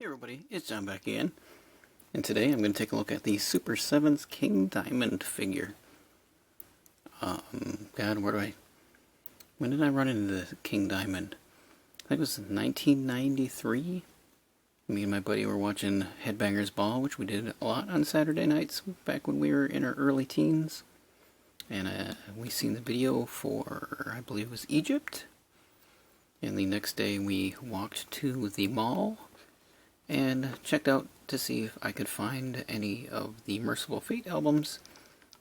Hey everybody, it's John back again, and today I'm going to take a look at the Super7's King Diamond figure. God, when did I run into the King Diamond? I think it was 1993. Me and my buddy were watching Headbangers Ball, which we did a lot on Saturday nights back when we were in our early teens. And we seen the video for, I believe it was Egypt. And the next day we walked to the mall and checked out to see if I could find any of the Merciful Fate albums.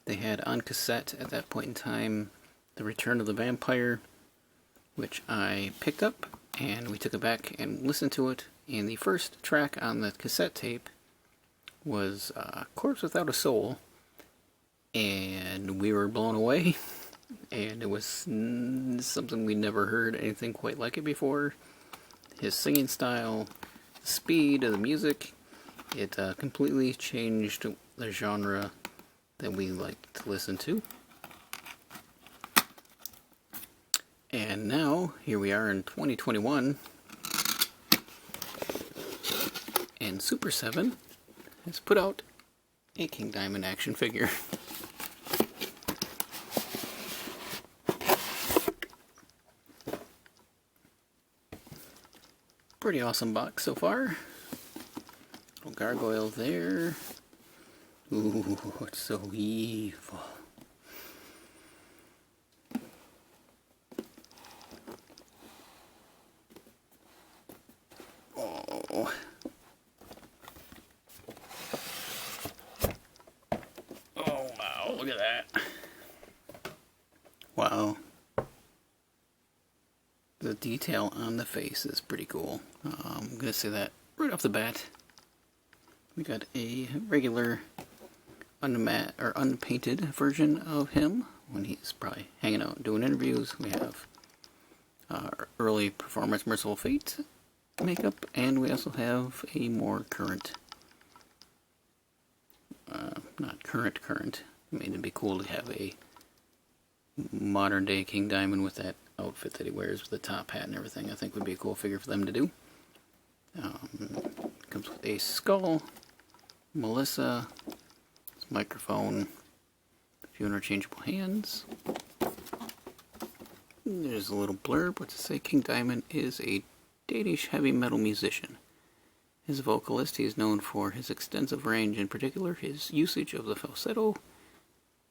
They had on cassette at that point in time The Return of the Vampire, which I picked up, and we took it back and listened to it. And the first track on the cassette tape was Corpse Without a Soul, and we were blown away. And it was something we'd never heard anything quite like it before. His singing style, the speed of the music, it completely changed the genre that we like to listen to. And now, here we are in 2021, and Super7 has put out a King Diamond action figure. Pretty awesome box so far. Little gargoyle there. Ooh, it's so evil. Oh. Oh, wow, look at that. Wow. The detail on the face is pretty cool. I'm going to say that right off the bat. We got a regular unpainted version of him when he's probably hanging out doing interviews. We have early Performance Merciful Fate makeup, and we also have a more current, not current. I mean, it'd be cool to have a modern day King Diamond with that outfit that he wears with the top hat and everything. I think would be a cool figure for them to do. Comes with a skull, Melissa, microphone, a few interchangeable hands. There's a little blurb which says King Diamond is a Danish heavy metal musician. As a vocalist, he is known for his extensive range, in particular his usage of the falsetto.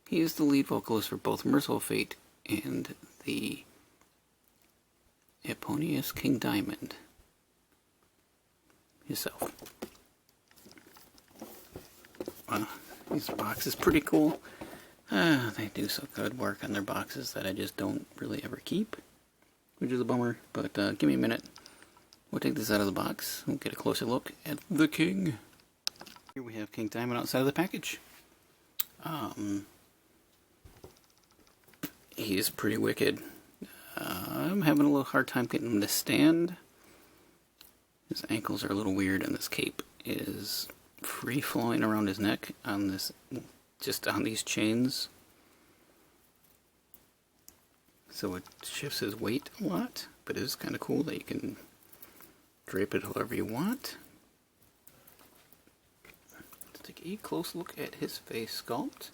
He is the lead vocalist for both Merciful Fate and the eponymous King Diamond himself. These boxes pretty cool. They do so good work on their boxes that I just don't really ever keep, which is a bummer, but give me a minute. We'll take this out of the box. We'll get a closer look at the King. Here we have King Diamond outside of the package. He is pretty wicked. I'm having a little hard time getting him to stand. His ankles are a little weird, and this cape is free flowing around his neck on this, just on these chains. So it shifts his weight a lot, but it is kind of cool that you can drape it however you want. Let's take a close look at his face sculpt.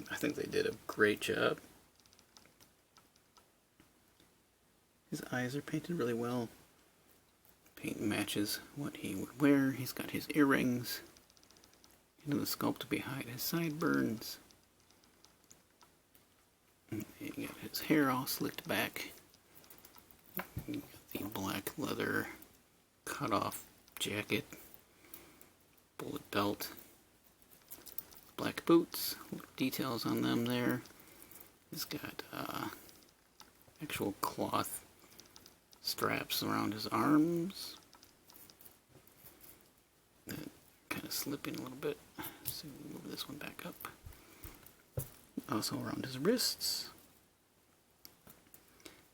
I think they did a great job. His eyes are painted really well. Paint matches what he would wear. He's got his earrings. You know, the sculpt behind his sideburns. You got his hair all slicked back. You got the black leather cut-off jacket, bullet belt, black boots, details on them there. He's got actual cloth straps around his arms. Kind of slipping a little bit, so we'll move this one back up. Also around his wrists.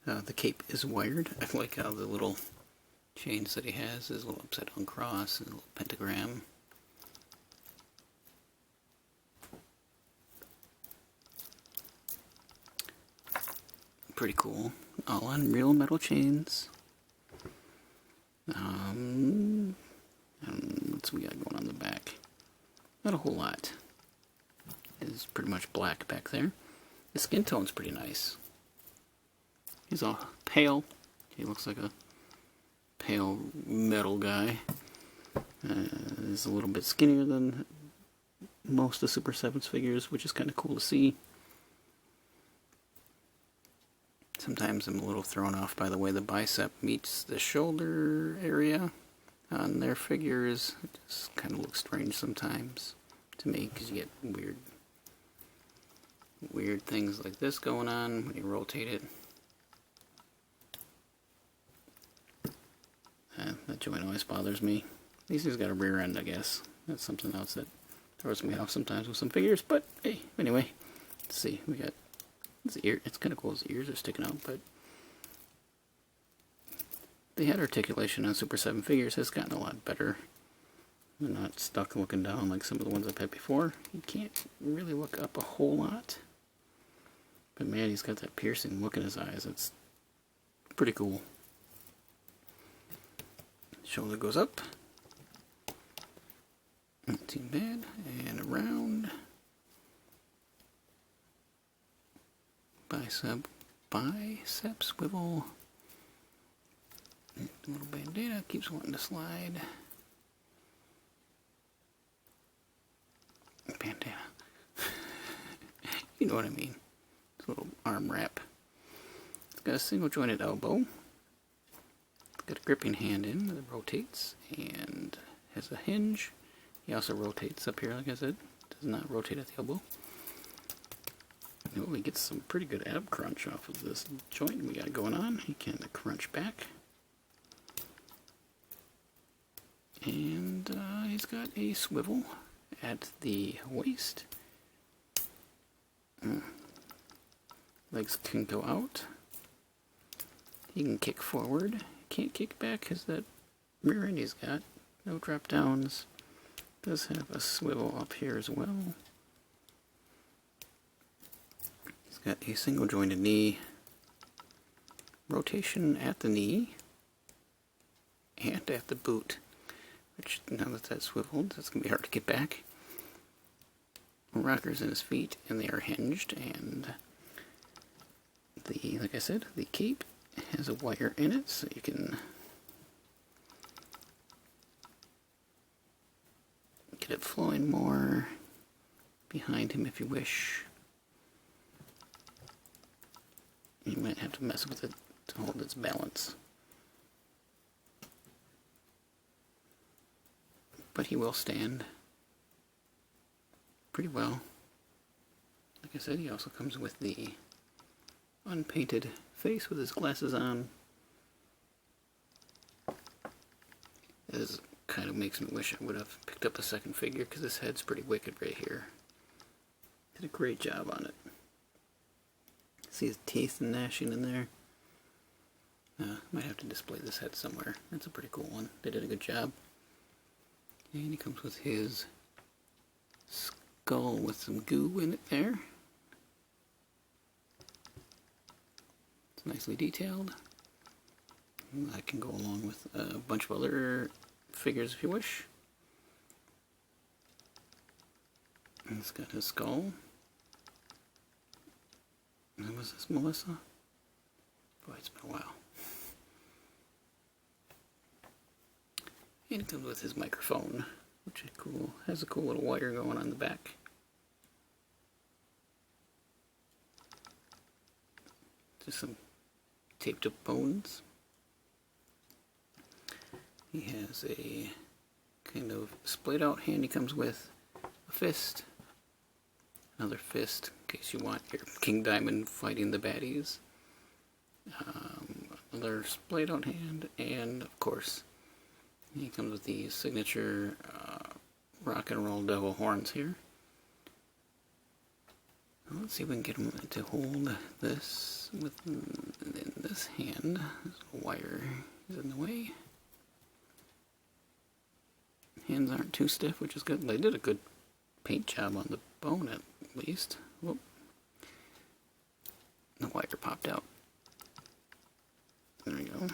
The cape is wired. I like how the little chains that he has, his little upside down cross and a little pentagram. Pretty cool. All on real metal chains. What's we got going on the back? Not a whole lot. It's pretty much black back there. The skin tone's pretty nice. He's all pale. He looks like a pale metal guy. He's a little bit skinnier than most of Super7's figures, which is kind of cool to see. Sometimes I'm a little thrown off by the way the bicep meets the shoulder area on their figures. It just kind of looks strange sometimes to me, because you get weird things like this going on when you rotate it. That joint always bothers me. At least he's got a rear end, I guess. That's something else that throws me off sometimes with some figures, but hey, anyway, let's see. We got his ear. It's kind of cool his ears are sticking out, but the head articulation on Super7 figures has gotten a lot better. They're not stuck looking down like some of the ones I've had before. You can't really look up a whole lot. But man, he's got that piercing look in his eyes. It's pretty cool. Shoulder goes up. Not too bad. And around. Bicep swivel. A little bandana keeps wanting to slide. Bandana. You know what I mean. It's a little arm wrap. It's got a single jointed elbow. It's got a gripping hand in that rotates and has a hinge. He also rotates up here, like I said. Does not rotate at the elbow. Oh, he gets some pretty good ab crunch off of this joint we got going on. He can crunch back. And he's got a swivel at the waist. Legs can go out. He can kick forward. Can't kick back because that rear end he's got. No drop downs. Does have a swivel up here as well. He's got a single jointed knee. Rotation at the knee. And at the boot. Which, now that that's swiveled, that's going to be hard to get back. Rockers in his feet, and they are hinged, and like I said, the cape has a wire in it, so you can get it flowing more behind him if you wish. You might have to mess with it to hold its balance. But he will stand pretty well. Like I said, he also comes with the unpainted face with his glasses on. This kind of makes me wish I would have picked up a second figure, because this head's pretty wicked right here. Did a great job on it. See his teeth gnashing in there. Might have to display this head somewhere. That's a pretty cool one. They did a good job. And he comes with his skull with some goo in it there. It's nicely detailed. That can go along with a bunch of other figures if you wish. And he's got his skull. And was this Melissa? Boy, it's been a while. And it comes with his microphone, which is cool. Has a cool little wire going on the back. Just some taped up bones. He has a kind of splayed out hand he comes with. A fist. Another fist, in case you want your King Diamond fighting the baddies. Another splayed out hand, and of course, he comes with the signature rock and roll devil horns here. Let's see if we can get him to hold this in this hand. This wire is in the way. Hands aren't too stiff, which is good. They did a good paint job on the bone at least. Whoop. The wire popped out. There we go.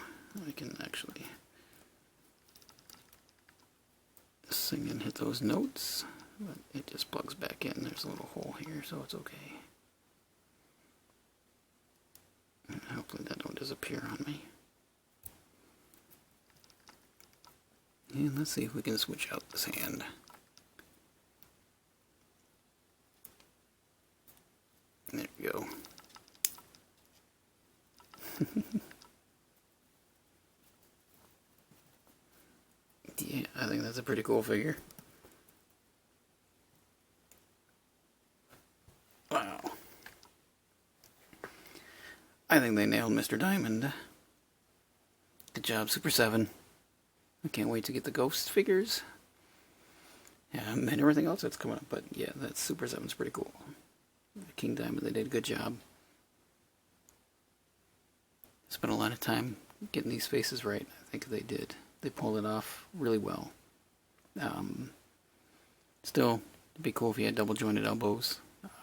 I can actually sing and hit those notes, but it just plugs back in. There's a little hole here, so it's okay. And hopefully that don't disappear on me. And let's see if we can switch out this hand. There we go. Yeah, I think that's a pretty cool figure. Wow. I think they nailed Mr. Diamond. Good job, Super7. I can't wait to get the ghost figures. And everything else that's coming up, but yeah, that Super7's pretty cool. King Diamond, they did a good job. Spent a lot of time getting these faces right. I think they did. They pulled it off really well. Still, it'd be cool if you had double jointed elbows.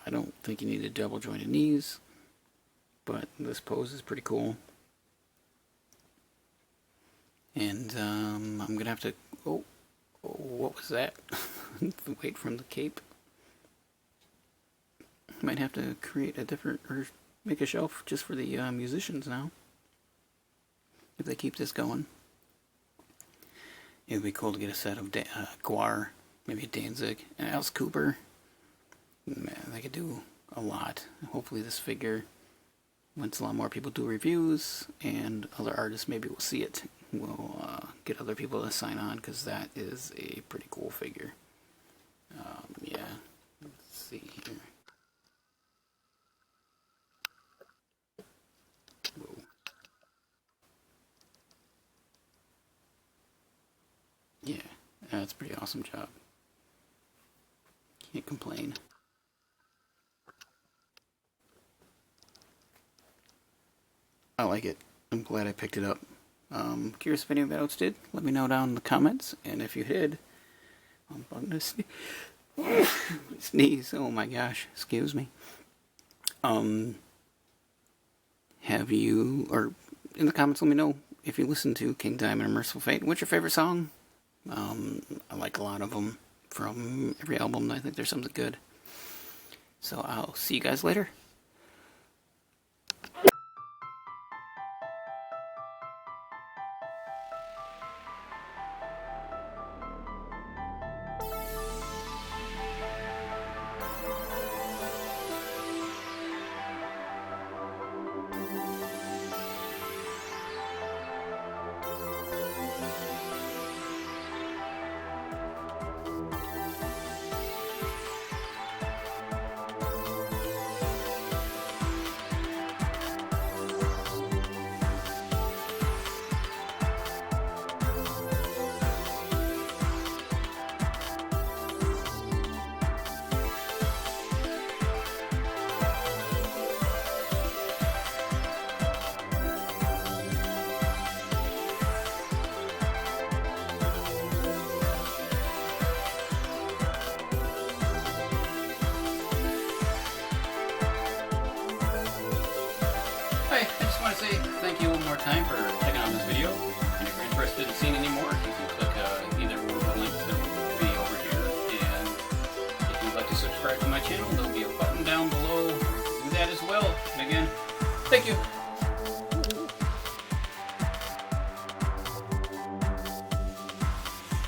I don't think you needed double jointed knees, but this pose is pretty cool. And I'm gonna have to. Oh, what was that? The weight from the cape. Might have to create a different, or make a shelf just for the musicians now. If they keep this going. It would be cool to get a set of Guar, maybe a Danzig, and Alice Cooper. Man, they could do a lot. Hopefully this figure, once a lot more people do reviews, and other artists maybe will see it, we'll get other people to sign on, because that is a pretty cool figure. Yeah, let's see here. Whoa. Yeah, that's a pretty awesome job. Can't complain. I like it. I'm glad I picked it up. Curious if anybody else did. Let me know down in the comments. And if you did, I'm going to sneeze. Oh my gosh. Excuse me. Have you, or in the comments, let me know if you listen to King Diamond or Merciful Fate. What's your favorite song? I like a lot of them from every album. I think there's something good. So I'll see you guys later. Say thank you one more time for checking out this video, and if you're interested in seeing any more, you can click either one of the links that will be over here, and if you'd like to subscribe to my channel, there'll be a button down below. Do that as well, and again, thank you.